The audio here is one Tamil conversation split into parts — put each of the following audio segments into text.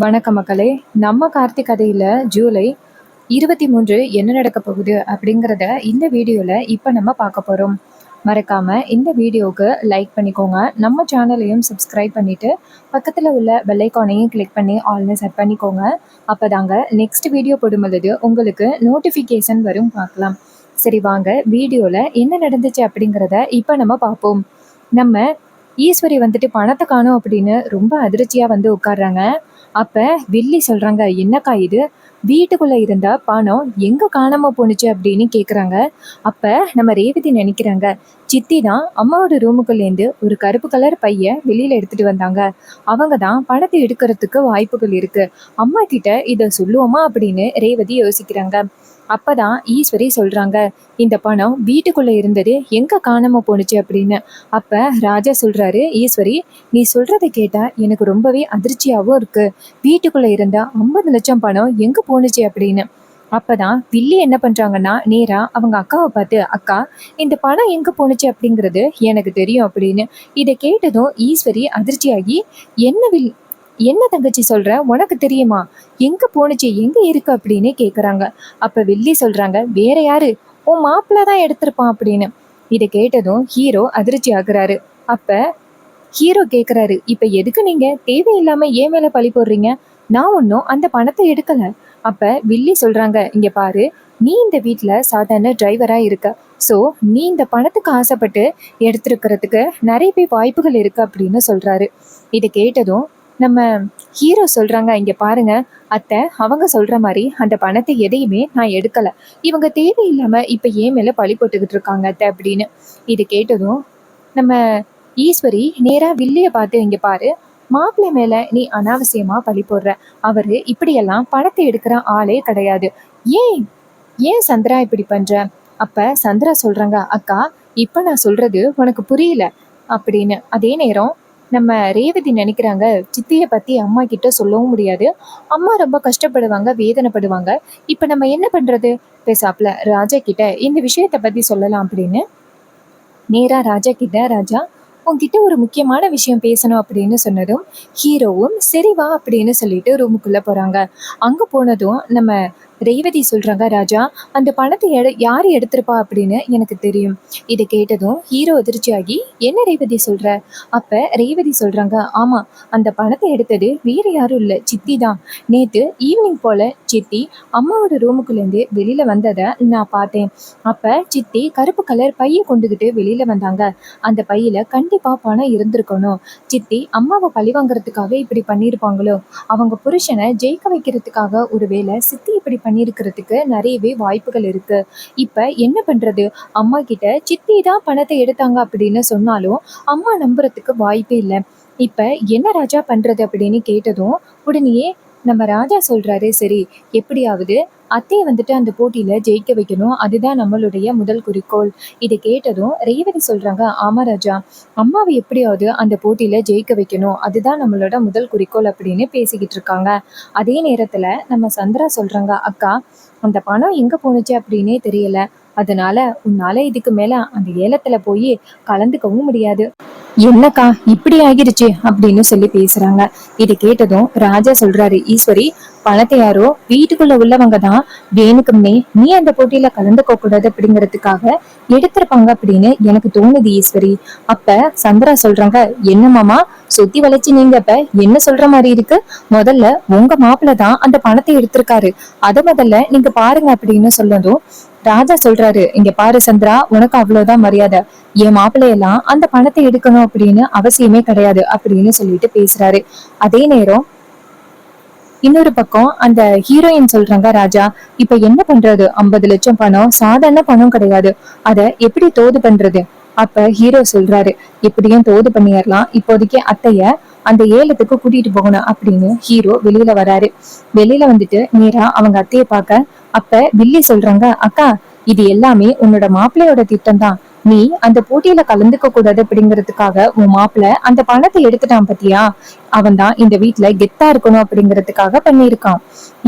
வணக்கம் மக்களே. நம்ம கார்த்திக் கதையில ஜூலை 23 என்ன நடக்க போகுது அப்படிங்கிறத இந்த வீடியோல இப்போ நம்ம பார்க்க போறோம். மறக்காம இந்த வீடியோவுக்கு லைக் பண்ணிக்கோங்க. நம்ம சேனலையும் சப்ஸ்கிரைப் பண்ணிட்டு பக்கத்துல உள்ள பெல் ஐகானையும் கிளிக் பண்ணி ஆல்னு செட் பண்ணிக்கோங்க. அப்பதாங்க நெக்ஸ்ட் வீடியோ போடும் பொழுது உங்களுக்கு நோட்டிஃபிகேஷன் வரும் பார்க்கலாம். சரி வாங்க வீடியோல என்ன நடந்துச்சு அப்படிங்கிறத இப்போ நம்ம பார்ப்போம். நம்ம ஈஸ்வரி வந்துட்டு பணத்தை காணோம் அப்படின்னு ரொம்ப அதிர்ச்சியா வந்து உட்கார்றாங்க. அப்ப வில்லி சொல்றாங்க, என்னக்கா இது, வீட்டுக்குள்ள இருந்த பணம் எங்க காணாம போணுச்சு அப்படின்னு கேக்குறாங்க. அப்ப நம்ம ரேவதி நினைக்கிறாங்க, சித்தி தான் அம்மாவோட ரூமுக்குள்ளேருந்து ஒரு கருப்பு கலர் பைய வெளியில எடுத்துட்டு வந்தாங்க. அவங்க தான் பணத்தை எடுக்கிறதுக்கு வாய்ப்புகள் இருக்கு. அம்மா கிட்ட இத சொல்லுவோமா அப்படின்னு ரேவதி யோசிக்கிறாங்க. அப்பதான் ஈஸ்வரி சொல்றாங்க, இந்த பணம் வீட்டுக்குள்ள இருந்தது எங்க காணாம போணுச்சு அப்படின்னு. அப்ப ராஜா சொல்றாரு, ஈஸ்வரி நீ சொல்றதை கேட்டா எனக்கு ரொம்பவே அதிர்ச்சியாவும் இருக்கு. வீட்டுக்குள்ள இருந்த 50 லட்சம் பணம் எங்க போணுச்சு அப்படின்னு. அப்பதான் வில்லி என்ன பண்றாங்கன்னா, நேரா அவங்க அக்காவை பார்த்து, அக்கா இந்த பணம் எங்க போணுச்சு அப்படிங்கிறது எனக்கு தெரியும் அப்படின்னு. இதை கேட்டதும் ஈஸ்வரி அதிர்ச்சியாகி, என்ன என்ன தங்கச்சி சொல்ற, உனக்கு தெரியுமா, எங்க போணுச்சு, எங்க இருக்கு அப்படின்னு கேக்குறாங்க. அப்ப வில்லி சொல்றாங்க, வேற யாரு, உன் மாப்பிள்ள தான் எடுத்திருப்பான் அப்படின்னு. இதை கேட்டதும் ஹீரோ அதிர்ச்சி ஆகுறாரு. அப்ப ஹீரோ கேக்குறாரு, இப்ப எதுக்கு நீங்க தேவையில்லாம ஏன் மேல பழி போடுறீங்க, நான் ஒன்னும் அந்த பணத்தை எடுக்கல. அப்ப வில்லி சொல்றாங்க, இங்க பாரு, நீ இந்த வீட்டுல சாதாரண டிரைவரா இருக்க. சோ நீ இந்த பணத்துக்கு ஆசைப்பட்டு எடுத்திருக்கிறதுக்கு நிறைய வாய்ப்புகள் இருக்கு அப்படின்னு சொல்றாரு. இதை கேட்டதும் நம்ம ஹீரோ சொல்றாங்க, இங்க பாருங்க அத்தை, அவங்க சொல்ற மாதிரி அந்த பணத்தை எதையுமே நான் எடுக்கல. இவங்க தேவையில்லாம இப்ப ஏன் மேல பழி போட்டுக்கிட்டு இருக்காங்க அத்தை அப்படின்னு. இது கேட்டதும் நம்ம ஈஸ்வரி நேரா வில்லிய பார்த்து, இங்க பாரு, மாப்பிள்ளை மேல நீ அனாவசியமா பழி போடுற. அவரு இப்படியெல்லாம் பணத்தை எடுக்கிற ஆளே கிடையாது. ஏன் ஏன் சந்திரா இப்படி பண்ற? அப்ப சந்திரா சொல்றாங்க, அக்கா இப்ப நான் சொல்றது உனக்கு புரியல அப்படின்னு. அதே நேரம் நம்ம ரேவதி நினைக்கிறாங்க, சித்திய பத்தி அம்மா கிட்ட சொல்லவும் முடியாது, அம்மா ரொம்ப கஷ்டப்படுவாங்க, வேதனைப்படுவாங்க. இப்ப நம்ம என்ன பண்றது, பேசாப்ல ராஜா கிட்ட இந்த விஷயத்த பத்தி சொல்லலாம் அப்படின்னு நேரா ராஜா கிட்ட, ராஜா உன்கிட்ட ஒரு முக்கியமான விஷயம் பேசணும் அப்படின்னு சொன்னதும் ஹீரோவும் சரி வா அப்படின்னு சொல்லிட்டு ரூமுக்குள்ள போறாங்க. அங்க போனதும் நம்ம ரேவதி சொல்றாங்க, ராஜா அந்த பணத்தை யாரு எடுத்திருப்பா அப்படின்னு எனக்கு தெரியும். இதை கேட்டதும் ஹீரோ அதிர்ச்சியாகி, என்ன ரேவதி சொல்ற? அப்ப ரேவதி சொல்றாங்க, ஆமா, அந்த பணத்தை எடுத்தது வேற யாரும் இல்ல, சித்தி தான். நேத்து ஈவினிங் போல சித்தி அம்மாவோட ரூமுக்குள்ள இருந்து வெளியில வந்ததை நான் பார்த்தேன். அப்ப சித்தி கருப்பு கலர் பைய கொண்டுகிட்டு வெளியில வந்தாங்க. அந்த பையில கண்டிப்பா பணம் இருந்திருக்கணும். சித்தி அம்மாவை பழி வாங்குறதுக்காக இப்படி பண்ணியிருப்பாங்களோ, அவங்க புருஷனை ஜெயிக்க வைக்கிறதுக்காக ஒருவேளை சித்தி இப்படி பண்ணியிருக்கிறதுக்கு நிறையவே வாய்ப்புகள் இருக்கு. இப்ப என்ன பண்றது, அம்மா கிட்ட சித்தி தான் பணத்தை எடுத்தாங்க அப்படின்னு சொன்னாலும் அம்மா நம்புறதுக்கு வாய்ப்பே இல்லை. இப்ப என்ன ராஜா பண்றது அப்படின்னு கேட்டதும் உடனேயே நம்ம ராஜா சொல்றாரு, சரி எப்படியாவது அத்தையை வந்துட்டு அந்த போட்டியில ஜெயிக்க வைக்கணும், அதுதான் நம்மளுடைய முதல் குறிக்கோள். இதை கேட்டதும் ரேவதி சொல்றாங்க, ஆமா ராஜா, அம்மாவை எப்படியாவது அந்த போட்டியில ஜெயிக்க வைக்கணும், அதுதான் நம்மளோட முதல் குறிக்கோள் அப்படின்னு பேசிக்கிட்டு இருக்காங்க. அதே நேரத்துல நம்ம சந்திரா சொல்றாங்க, அக்கா அந்த பணம் எங்க போணுச்சு அப்படின்னே தெரியல, அதனால உன்னால இதுக்கு மேல அந்த ஏலத்துல போய் கலந்துக்கவும் முடியாது. என்னக்கா இப்படி ஆகிருச்சு அப்படின்னு சொல்லி பேசுறாங்க. இது கேட்டதும் ராஜா சொல்றாரு, ஈஸ்வரி பணத்தை யாரோ வீட்டுக்குள்ள உள்ளவங்க தான் வேணுக்கும்னே நீ அந்த போட்டியில கலந்துக்க கூடாது அப்படிங்கிறதுக்காக எடுத்திருப்பாங்க அப்படின்னு எனக்கு தோணுது ஈஸ்வரி. அப்ப சந்திரா சொல்றாங்க, என்ன மாமா சுத்தி வளைச்சு நீங்க இப்ப என்ன சொல்ற மாதிரி இருக்கு, முதல்ல உங்க மாப்பிள்ள தான் அந்த பணத்தை எடுத்திருக்காரு, அத முதல்ல நீங்க பாருங்க அப்படின்னு சொன்னதும் ராஜா சொல்றாரு, இங்க பாரு சந்திரா, உனக்கு அவ்வளவுதான் மரியாதை, என் மாப்பிள்ளையெல்லாம் அந்த பணத்தை எடுக்கணும் அப்படின்னு அவசியமே கிடையாது அப்படின்னு சொல்லிட்டு பேசுறாரு. அதே நேரம் இன்னொரு பக்கம் அந்த ஹீரோயின் சொல்றாங்க, ராஜா இப்ப என்ன பண்றது, 50 லட்சம் பணம் சாதாரண பணம் கிடையாது, அத எப்படி தோது பண்றது? அப்ப ஹீரோ சொல்றாரு, எப்படியும் தோது பண்ணிடலாம், இப்போதைக்கு அத்தைய அந்த ஏலத்துக்கு கூட்டிட்டு போகணும் அப்படின்னு ஹீரோ வெளியில வராரு. வெளியில வந்துட்டு நேரா அவங்க அத்தைய பார்க்க, அப்ப வில்லி சொல்றாங்க, அக்கா இது எல்லாமே உன்னோட மாப்பிள்ளையோட திட்டம் தான், நீ அந்த போட்டியில கலந்துக்க கூடாது அப்படிங்கிறதுக்காக உன் மாப்பிள்ள அந்த பணத்தை எடுத்துட்டான் பத்தியா, அவன் தான் இந்த வீட்டுல கெத்தா இருக்கணும் அப்படிங்கிறதுக்காக பண்ணியிருக்கான்.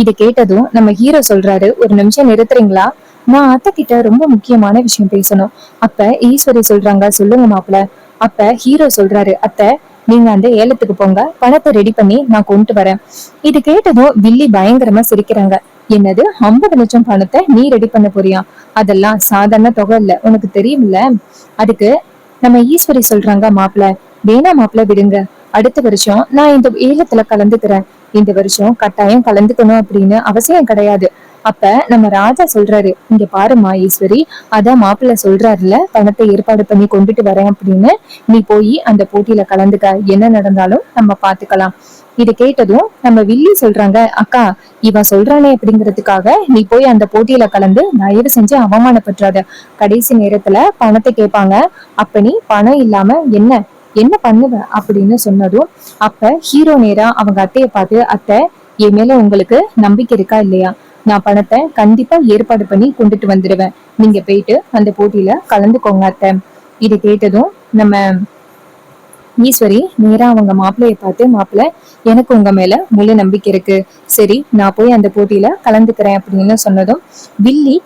இதை கேட்டதும் நம்ம ஹீரோ சொல்றாரு, ஒரு நிமிஷம் நிறுத்துறீங்களா, நான் அத்தை கிட்ட ரொம்ப முக்கியமான விஷயம் பேசணும். அப்ப ஈஸ்வரி சொல்றாங்க, சொல்லுங்க மாப்பிள்ள. அப்ப ஹீரோ சொல்றாரு, அத்தை நீங்க அந்த ஏலத்துக்கு போங்க, பணத்தை ரெடி பண்ணி நான் கொண்டு வரேன். இது கேட்டதும் வில்லி பயங்கரமா சிரிக்கிறாங்க. என்னது, 50 லட்சம் பணத்தை நீ ரெடி பண்ண போறியா? அதெல்லாம் சாதாரண தொகை இல்ல, உனக்கு தெரியுமில்ல. அதுக்கு நம்ம ஈஸ்வரி சொல்றாங்க, மாப்பிள்ள வேணா மாப்பிள்ள விடுங்க, அடுத்த வருஷம் நான் இந்த ஏலத்துல கலந்துக்கிறேன். இந்த வருஷம் கட்டாயம் கலந்துக்கணும் அப்படின்னு அவசியம் கிடையாது. அப்ப நம்ம ராஜா சொல்றாரு, இங்க பாருமா ஈஸ்வரி, அதான் மாப்பிள்ள சொல்றாருல பணத்தை ஏற்பாடு பண்ணி கொண்டுட்டு வரேன் அப்படின்னு, நீ போய் அந்த போட்டியில கலந்துக்க, என்ன நடந்தாலும் நம்ம பாத்துக்கலாம். இதை கேட்டதும் நம்ம வில்லி சொல்றாங்க, அக்கா இவன் சொல்றானே அப்படிங்கிறதுக்காக நீ போய் அந்த போட்டியில கலந்து தயவு செஞ்சு அவமானப்பற்றாத. கடைசி நேரத்துல பணத்தை கேட்பாங்க, அப்ப நீ பணம் இல்லாம என்ன என்ன பண்ணுவ அப்படின்னு சொன்னதும் அப்ப ஹீரோ நேரா அவங்க அத்தைய பார்த்து, அத்தை என் மேல உங்களுக்கு நம்பிக்கை இருக்கா இல்லையா? நான் பணத்தை கண்டிப்பா ஏற்பாடு பண்ணி கொண்டுட்டு வந்துடுவேன். நீங்க போயிட்டு அந்த போட்டியில கலந்துக்கோங்க அத்தை. இது கேட்டதும் நம்ம ஈஸ்வரி நேரா அவங்க மாப்பிள்ளைய பார்த்து, மாப்பிள்ள எனக்கு உங்க மேல முழு நம்பிக்கை இருக்கு, சரி நான் போய் அந்த போட்டியில கலந்துக்கிறேன் அப்படின்னு சொன்னதும் வில்லி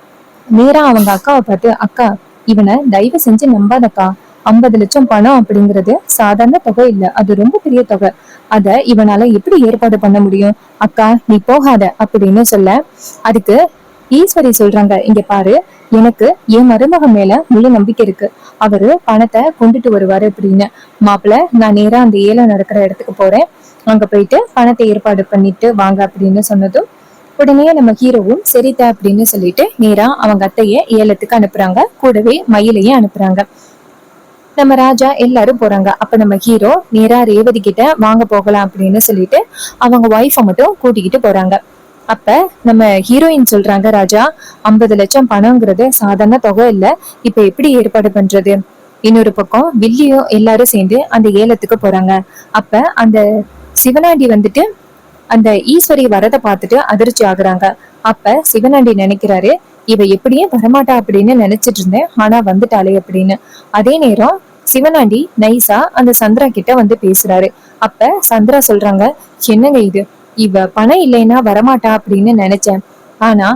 நேரா அவங்க அக்காவை பார்த்து, அக்கா இவனை தயவு செஞ்சு நம்பாதக்கா, 50 லட்சம் பணம் அப்படிங்கிறது சாதாரண தொகை இல்ல, அது ரொம்ப பெரிய தொகை. அத இவனால எப்படி ஏற்பாடு பண்ண முடியும்? அக்கா நீ போகாத அப்படின்னு சொல்ல, அதுக்கு ஈஸ்வரி சொல்றாங்க, இங்க பாரு, எனக்கு என் மருமக மேல முழு நம்பிக்கை இருக்கு, அவரு பணத்தை கொண்டுட்டு வருவாரு அப்படின்னு. மாப்பிள்ள நான் நேரா அந்த ஏலம் நடக்கிற இடத்துக்கு போறேன், அங்க போயிட்டு பணத்தை ஏற்பாடு பண்ணிட்டு வாங்க அப்படின்னு சொன்னதும் உடனே நம்ம ஹீரோவும் சரிதா அப்படின்னு சொல்லிட்டு நேரா அவங்க அத்தைய ஏலத்துக்கு அனுப்புறாங்க, கூடவே மயிலையும் அனுப்புறாங்க. நம்ம ராஜா எல்லாரும் போறாங்க. அப்ப நம்ம ஹீரோ நேரா ரேவதி கிட்ட வாங்க போகலாம் அப்படின்னு சொல்லிட்டு அவங்க ஒய்ஃபை மட்டும் கூட்டிக்கிட்டு போறாங்க. அப்ப நம்ம ஹீரோயின் சொல்றாங்க, ராஜா 50 லட்சம் பணம்ங்கிறது சாதாரண தொகை இல்ல, இப்ப எப்படி ஏற்பாடு பண்றது? இன்னொரு பக்கம் வில்லியும் எல்லாரும் சேர்ந்து அந்த ஏலத்துக்கு போறாங்க. அப்ப அந்த சிவனாண்டி வந்துட்டு அந்த ஈஸ்வரி வரத பார்த்துட்டு அதிர்ச்சி ஆகுறாங்க. அப்ப சிவனாண்டி நினைக்கிறாரு, இவ எப்படியே வரமாட்டா அப்படின்னு நினைச்சிட்டு இருந்தேன், ஆனா வந்துட்டாளே அப்படின்னு. அதே நேரம் சிவனாண்டி நைசா அந்த சந்திரா கிட்ட வந்து பேசுறாரு. அப்ப சந்திரா சொல்றாங்க, என்னங்க இது, இவ பணம் இல்லைன்னா வரமாட்டா அப்படின்னு நினைச்சேன், ஆனா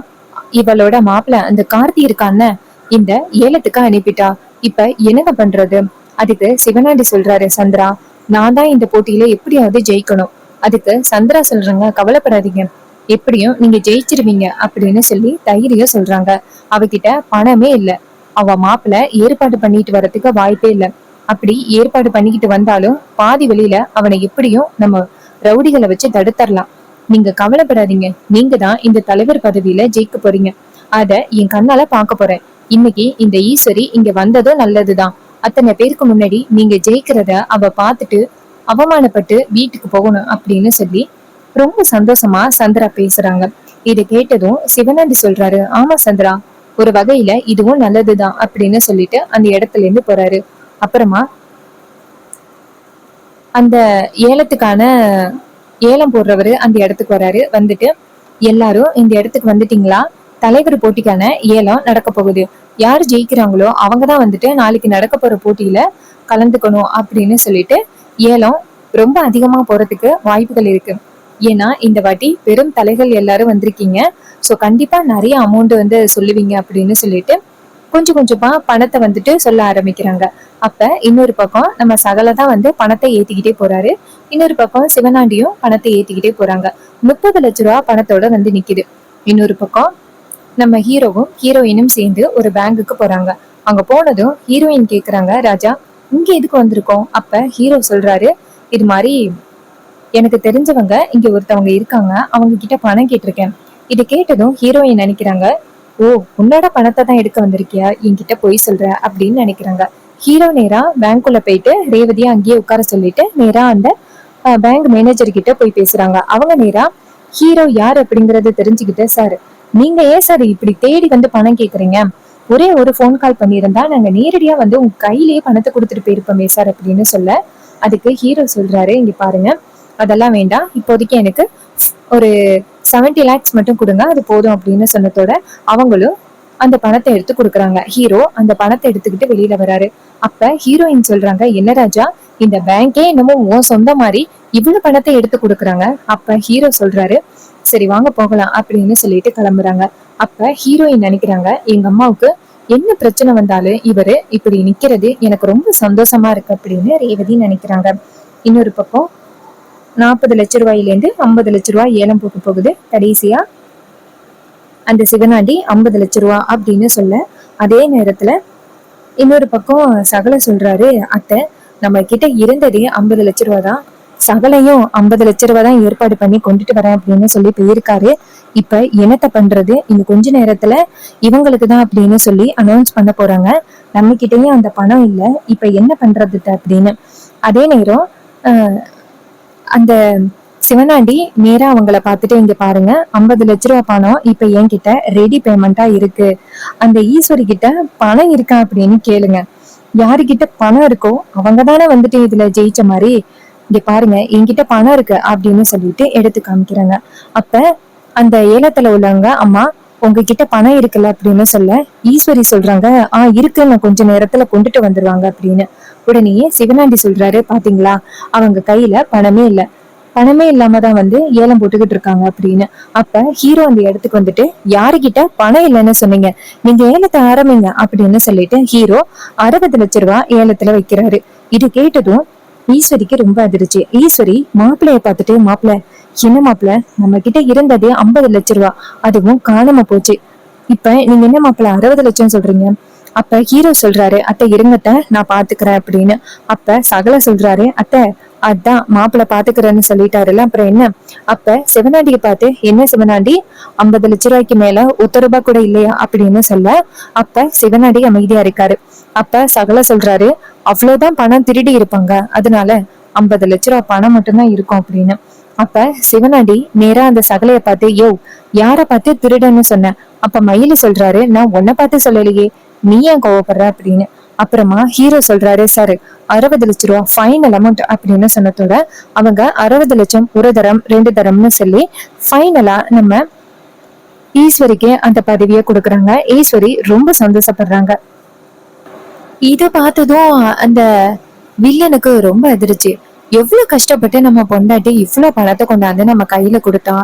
இவளோட மாப்பிள்ள அந்த கார்த்தி இருக்கான்னு இந்த ஏலத்துக்கு அனுப்பிட்டா, இப்ப என்னங்க பண்றது? அதுக்கு சிவனாண்டி சொல்றாரு, சந்திரா நான் தான் இந்த போட்டியில எப்படியாவது ஜெயிக்கணும். அதுக்கு சந்திரா சொல்றாங்க, கவலைப்படாதீங்க, எப்படியும் நீங்க ஜெயிச்சிருவீங்க அப்படின்னு சொல்லி தைரியம் சொல்றாங்க. அவகிட்ட பணமே இல்ல, அவ மாப்பிள்ள ஏற்பாடு பண்ணிட்டு வரதுக்கு வாய்ப்பே இல்ல. அப்படி ஏற்பாடு பண்ணிக்கிட்டு வந்தாலும் பாதி வழியில அவனை எப்படியும் நம்ம ரவுடிகளை வச்சு தடுத்தரலாம். நீங்க கவலைப்படாதீங்க, நீங்க தான் இந்த தலைவர் பதவியில ஜெயிக்க போறீங்க, அத என் கண்ணால பாக்க போறேன். இன்னைக்கு இந்த ஈஸ்வரி இங்க வந்ததும் நல்லதுதான், அத்தனை பேருக்கு முன்னாடி நீங்க ஜெயிக்கிறத அவ பாத்துட்டு அவமானப்பட்டு வீட்டுக்கு போகணும் அப்படின்னு சொல்லி ரொம்ப சந்தோஷமா சந்திரா பேசுறாங்க. இதை கேட்டதும் சிவனாண்டி சொல்றாரு, ஆமா சந்திரா, ஒரு வகையில இதுவும் நல்லதுதான் அப்படின்னு சொல்லிட்டு அந்த இடத்துல இருந்து போறாரு. அப்புறமா அந்த ஏலத்துக்கான ஏலம் போடுறவரு அந்த இடத்துக்கு வராரு. வந்துட்டு எல்லாரும் இந்த இடத்துக்கு வந்துட்டீங்களா, தலைவர் போட்டிக்கான ஏலம் நடக்க போகுது, யாரு ஜெயிக்கிறாங்களோ அவங்கதான் வந்துட்டு நாளைக்கு நடக்க போற போட்டியில கலந்துக்கணும் அப்படின்னு சொல்லிட்டு ஏலம் ரொம்ப அதிகமா போறதுக்கு வாய்ப்புகள் இருக்கு. ஏன்னா இந்த வாட்டி பெரும் தலைகள் எல்லாரும் வந்திருக்கீங்க, சோ கண்டிப்பா நிறைய அமௌண்ட் வந்து சொல்லுவீங்க அப்படின்னு சொல்லிட்டு கொஞ்சம் கொஞ்சமா பணத்தை வந்துட்டு சொல்ல ஆரம்பிக்கிறாங்க. அப்ப இன்னொரு பக்கம் நம்ம சகலதான் வந்து பணத்தை ஏத்திக்கிட்டே போறாரு, இன்னொரு பக்கம் சிவனாண்டியும் பணத்தை ஏத்திக்கிட்டே போறாங்க. 30 லட்ச ரூபா பணத்தோட வந்து நிக்குது. இன்னொரு பக்கம் நம்ம ஹீரோவும் ஹீரோயினும் சேர்ந்து ஒரு பேங்குக்கு போறாங்க. அங்க போனதும் ஹீரோயின் கேக்குறாங்க, ராஜா இங்க எதுக்கு வந்திருக்கோம்? அப்ப ஹீரோ சொல்றாரு, இது மாதிரி எனக்கு தெரிஞ்சவங்க இங்க ஒருத்தவங்க இருக்காங்க, அவங்க கிட்ட பணம் கேட்டிருக்கேன். இது கேட்டதும் ஹீரோயின் நினைக்கிறாங்க, ஓ உன்னோட பணத்தை தான் எடுக்க வந்திருக்கியா, என்கிட்ட போய் சொல்ற அப்படின்னு நினைக்கிறாங்க. ஹீரோ நேரா பேங்க்குள்ள போயிட்டு ரேவதியா அங்கேயே உட்கார சொல்லிட்டு நேரா அந்த பேங்க் மேனேஜர் கிட்ட போய் பேசுறாங்க. அவங்க நேரா ஹீரோ யார் அப்படிங்கறத தெரிஞ்சுக்கிட்டு, சார் நீங்க ஏன் சார் இப்படி தேடி வந்து பணம் கேக்குறீங்க, ஒரே ஒரு போன் கால் பண்ணியிருந்தா நாங்க நேரடியா வந்து உங்க கையிலேயே பணத்தை கொடுத்துட்டு போயிருப்போமே சார் அப்படின்னு சொல்ல, அதுக்கு ஹீரோ சொல்றாரு, இங்க பாருங்க அதெல்லாம் வேண்டாம், இப்போதைக்கு எனக்கு ஒரு 70 lakhs மட்டும் கொடுங்க, அது போதும் அப்படின்னு சொன்னதோட அவங்களும் அந்த பணத்தை எடுத்து கொடுக்குறாங்க. ஹீரோ அந்த பணத்தை எடுத்துக்கிட்டு வெளியில வராரு. அப்ப ஹீரோயின் சொல்றாங்க, என்ன ராஜா இந்த பேங்கே என்னமோ உன் சொந்த மாதிரி இவ்வளவு பணத்தை எடுத்து கொடுக்குறாங்க. அப்ப ஹீரோ சொல்றாரு, சரி வாங்க போகலாம் அப்படின்னு சொல்லிட்டு கிளம்புறாங்க. அப்ப ஹீரோயின் நினைக்கிறாங்க, எங்க அம்மாவுக்கு என்ன பிரச்சனை வந்தாலும் இவரு இப்படி நிக்கிறது எனக்கு ரொம்ப சந்தோஷமா இருக்கு அப்படின்னு ரேவதி நினைக்கிறாங்க. இன்னொரு பக்கம் 40 லட்ச ரூபாயிலேருந்து 50 லட்ச ரூபாய் ஏலம் போக போகுது. கடைசியா அந்த சிவனாண்டி 50 லட்ச ரூபா அப்படின்னு சொல்ல, அதே நேரத்துல இன்னொரு பக்கம் சகல சொல்றாரு, அத்தை நம்ம கிட்ட இருந்ததே 50 லட்ச ரூபா தான், சகலையும் 50 லட்ச ரூபா தான் ஏற்பாடு பண்ணி கொண்டுட்டு வரேன் அப்படின்னு சொல்லி போயிருக்காரு. இப்ப என்னத்த பண்றது, இன்னும் கொஞ்ச நேரத்துல இவங்களுக்கு தான் அப்படின்னு சொல்லி அனௌன்ஸ் பண்ண போறாங்க. நம்ம கிட்டயும் அந்த பணம் இல்ல, இப்ப என்ன பண்றது அப்படின்னு. அதே நேரம் அந்த சிவனாண்டி நேரா அவங்கள பார்த்துட்டு, இங்க பாருங்க 50 லட்ச ரூபா பணம் இப்ப என்கிட்ட ரெடி பேமெண்டா இருக்கு, அந்த ஈஸ்வரி கிட்ட பணம் இருக்கா அப்படின்னு கேளுங்க. யாருகிட்ட பணம் இருக்கோ அவங்க தானே வந்துட்டு இதுல ஜெயிச்ச மாதிரி. இங்க பாருங்க என்கிட்ட பணம் இருக்கு அப்படின்னு சொல்லிட்டு எடுத்து காமிக்கிறாங்க. அப்ப அந்த ஏலத்துல உள்ளவங்க, அம்மா உங்ககிட்ட பணம் இருக்குல்ல அப்படின்னு சொல்ல, ஈஸ்வரி சொல்றாங்க, இருக்குன்னு கொஞ்ச நேரத்துல கொண்டுட்டு வந்துருவாங்க அப்படின்னு. உடனே சிவனாண்டி சொல்றாரு, பாத்தீங்களா அவங்க கையில பணமே இல்ல, பணமே இல்லாம தான் வந்து ஏலம் போட்டுக்கிட்டு இருக்காங்க அப்படின்னு. அப்ப ஹீரோ அந்த இடத்துக்கு வந்துட்டு, யாருகிட்ட பணம் இல்லைன்னு சொன்னீங்க, நீங்க ஏலத்தை ஆரம்பிங்க அப்படின்னு சொல்லிட்டு ஹீரோ 60 லட்ச ரூபா ஏலத்துல வைக்கிறாரு. இது கேட்டதும் ஈஸ்வரிக்கு ரொம்ப அதிர்ச்சி. ஈஸ்வரி மாப்பிள்ளைய பார்த்துட்டு, மாப்பிள்ள என்ன மாப்பிள்ள, நம்ம கிட்ட இருந்ததே 50 லட்ச ரூபா, அதுவும் காணாம போச்சு, இப்ப நீங்க என்ன மாப்பிள்ள 60 லட்சம் சொல்றீங்க? அப்ப ஹீரோ சொல்றாரு, அத்தை இருங்கத்த நான் பாத்துக்கிறேன் அப்படின்னு. அப்ப சகல சொல்றாரு, அத்தை அதான் மாப்பிள்ள பாத்துக்கிறேன்னு சொல்லிட்டாருல, அப்புறம் என்ன? அப்ப சிவனாண்டியை பார்த்து, என்ன சிவனாண்டி 50 லட்ச ரூபாய்க்கு மேல 1 ரூபாய் கூட இல்லையா அப்படின்னு சொல்ல, அப்ப சிவனாண்டி அமைதியா இருக்காரு. அப்ப சகல சொல்றாரு, அவ்வளவுதான் பணம் திருடி இருப்பாங்க, அதனால 50 லட்ச ரூபாய் பணம் மட்டும்தான் இருக்கும் அப்படின்னு. அப்ப சிவனாண்டி நேரா அந்த சகலைய பார்த்து, யோ யார பார்த்து திருடன்னு சொன்ன? அப்ப மயிலு சொல்றாரு, நான் உன்னை பார்த்து சொல்லலையே, நீ ஏன் கோவப்படுற அப்படின்னு. அப்புறமா ஹீரோ சொல்றாரு, சார் 60 லட்ச ரூபா ஃபைனல் அமௌண்ட் அப்படின்னு சொன்னதோட அவங்க 60 லட்சம் ஒரு தரம் 2 தரம்னு சொல்லி ஃபைனலா நம்ம ஈஸ்வரிக்கு அந்த பதவியை கொடுக்குறாங்க. ஈஸ்வரி ரொம்ப சந்தோஷப்படுறாங்க. இத பார்த்ததும் அந்த வில்லனுக்கு ரொம்ப அதிர்ச்சி. எவ்வளவு கஷ்டப்பட்டு நம்ம பொண்டாட்டி இவ்வளவு பணத்தை கொண்டாந்து நம்ம கையில கொடுத்தா,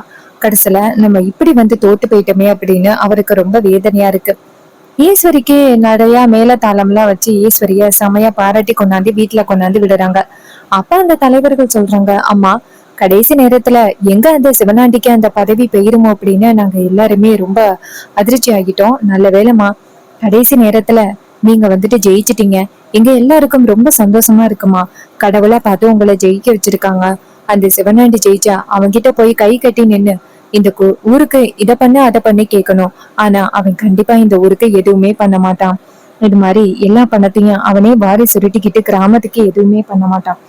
கடைசியில நம்ம இப்படி வந்து தோத்து போயிட்டோமே அப்படின்னு அவருக்கு ரொம்ப வேதனையா இருக்கு. ஈஸ்வரிக்கு நிறைய மேலதாளம்லாம் வச்சு ஈஸ்வரிய செமையா பாராட்டி கொண்டாந்து வீட்டுல கொண்டாந்து விடுறாங்க. அப்ப அந்த தலைவர்கள் சொல்றாங்க, அம்மா கடைசி நேரத்துல எங்க அந்த சிவனாண்டிக்கு அந்த பதவி பெயருமோ அப்படின்னு நாங்க எல்லாருமே ரொம்ப அதிர்ச்சி ஆகிட்டோம். நல்ல வேலைமா கடைசி நேரத்துல நீங்க வந்துட்டு ஜெயிச்சிட்டீங்க, எங்க எல்லாருக்கும் ரொம்ப சந்தோஷமா இருக்குமா, கடவுளா பார்த்து உங்களை ஜெயிக்க வச்சிருக்காங்க. அந்த சிவனாண்டி ஜெயிச்சா அவன்கிட்ட போய் கை கட்டி நின்னு இந்த ஊருக்கு இத பண்ணு அதை பண்ணி கேட்கணும், ஆனா அவன் கண்டிப்பா இந்த ஊருக்கு எதுவுமே பண்ண மாட்டான். இது மாதிரி எல்லா பணத்தையும் அவனே வாரி சுருட்டிக்கிட்டு கிராமத்துக்கு எதுவுமே பண்ண மாட்டான்.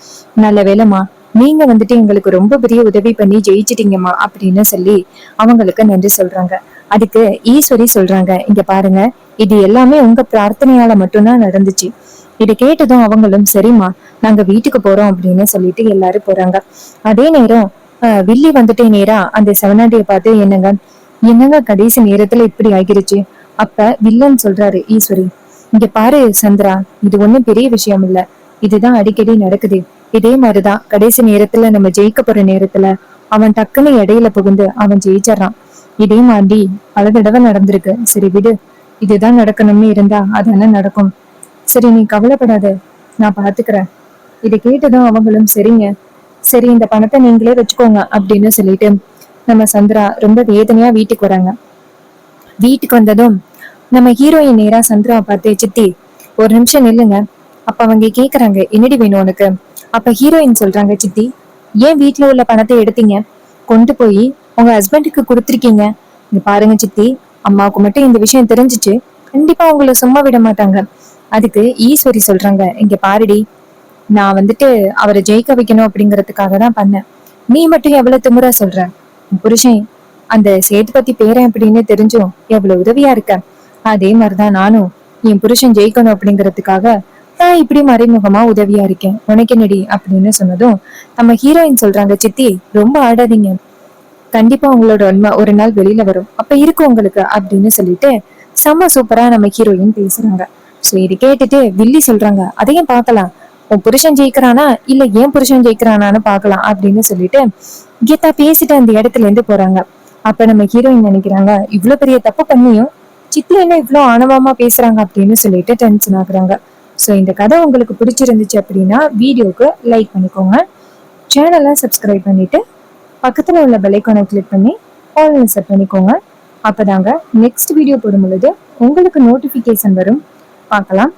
நல்ல வேலைமா நீங்க வந்துட்டு எங்களுக்கு ரொம்ப பெரிய உதவி பண்ணி ஜெயிச்சிட்டீங்கம்மா அப்படின்னு சொல்லி அவங்களுக்கு நன்றி சொல்றாங்க. அதுக்கு ஈஸ்வரி சொல்றாங்க, இங்க பாருங்க இது எல்லாமே உங்க பிரார்த்தனையால மட்டும்தான் நடந்துச்சு. இதை கேட்டதும் அவங்களும் சரிம்மா நாங்க வீட்டுக்கு போறோம் அப்படின்னு சொல்லிட்டு எல்லாரும் போறாங்க. அதே நேரம் வில்லி வந்துட்டு நேரா அந்த செவனாண்டிய பார்த்து, என்னங்க என்னங்க கடைசி நேரத்துல இப்படி ஆகிருச்சு. அப்ப வில்லன் சொல்றாரு, ஈஸ்வரி இங்க பாரு சந்திரா, இது ஒண்ணும் பெரிய விஷயம் இல்ல, இதுதான் அடிக்கடி நடக்குது. இதே மாதிரிதான் கடைசி நேரத்துல நம்ம ஜெயிக்க போற நேரத்துல அவன் டக்குன்னு இடையில புகுந்து அவன் ஜெயிச்சிடறான். இதே மாதிரி பல தடவை நடந்திருக்கு. சரி விடு, இதுதான் நடக்கணும்னு இருந்தா அதானே நடக்கும். சரி நீ கவலைப்படாத, நான் பாத்துக்கிறேன். இதை கேட்டதும் அவங்களும் சரிங்க, சரி இந்த பணத்தை நீங்களே வச்சுக்கோங்க அப்படின்னு சொல்லிட்டு நம்ம சந்திரா ரொம்ப வேதனையா வீட்டுக்கு வராங்க. வீட்டுக்கு வந்ததும் நம்ம ஹீரோயின் நேரா சந்திராவை பார்த்து, சித்தி ஒரு நிமிஷம் நில்லுங்க. அப்ப அவங்க கேக்குறாங்க, என்னடி வேணும் உனக்கு? அப்ப ஹீரோயின் சொல்றாங்க, சித்தி ஏன் வீட்டுல உள்ள பணத்தை எடுத்தீங்க, கொண்டு போய் உங்க ஹஸ்பண்டுக்கு கொடுத்துருக்கீங்க. இங்க பாருங்க சித்தி, அம்மாவுக்கு மட்டும் இந்த விஷயம் தெரிஞ்சிச்சு கண்டிப்பா உங்களை சும்மா விட மாட்டாங்க. அதுக்கு ஈஸ்வரி சொல்றாங்க, இங்க பாருடி, நான் வந்துட்டு அவரை ஜெயிக்க வைக்கணும் அப்படிங்கறதுக்காக தான் பண்ணேன். நீ மட்டும் எவ்வளவு திமிரா சொல்ற, புருஷன் அந்த சேதுபதி பேரன் அப்படின்னு தெரிஞ்சும் எவ்வளவு உதவியா இருக்க. அதே மாதிரிதான் நானும் என் புருஷன் ஜெயிக்கணும் அப்படிங்கறதுக்காக நான் இப்படி மறைமுகமா உதவியா இருக்கேன், உனக்கு என்னடி அப்படின்னு சொன்னதும் நம்ம ஹீரோயின் சொல்றாங்க, சித்தி ரொம்ப ஆடாதீங்க, கண்டிப்பா உங்களோட உண்மை ஒரு நாள் வெளியில வரும், அப்ப இருக்கும் உங்களுக்கு அப்படின்னு சொல்லிட்டு செம்ம சூப்பரா நம்ம ஹீரோயின் பேசுறாங்க. சோ இது கேட்டுட்டு வில்லி சொல்றாங்க, அதையும் பார்க்கலாம், உன் புருஷன் ஜெயிக்கிறானா இல்ல ஏன் புருஷன் ஜெயிக்கிறானான்னு பாக்கலாம் அப்படின்னு சொல்லிட்டு கீதா பேசிட்டு அந்த இடத்துல இருந்து போறாங்க. அப்ப நம்ம ஹீரோயின் நினைக்கிறாங்க, இவ்வளவு பெரிய தப்பு பண்ணியும் சித்தி என்ன இவ்வளவு ஆணவமா பேசுறாங்க அப்படின்னு சொல்லிட்டு டென்ஷன் ஆகுறாங்க. சோ இந்த கதை உங்களுக்கு பிடிச்சிருந்துச்சு அப்படின்னா வீடியோக்கு லைக் பண்ணிக்கோங்க. சேனலை சப்ஸ்கிரைப் பண்ணிட்டு பக்கத்தில் உள்ள பெல் ஐகானை கிளிக் பண்ணி ஆல் செட் பண்ணிக்கோங்க. அப்போதாங்க நெக்ஸ்ட் வீடியோ போடும் பொழுது உங்களுக்கு நோட்டிஃபிகேஷன் வரும். பார்க்கலாம்.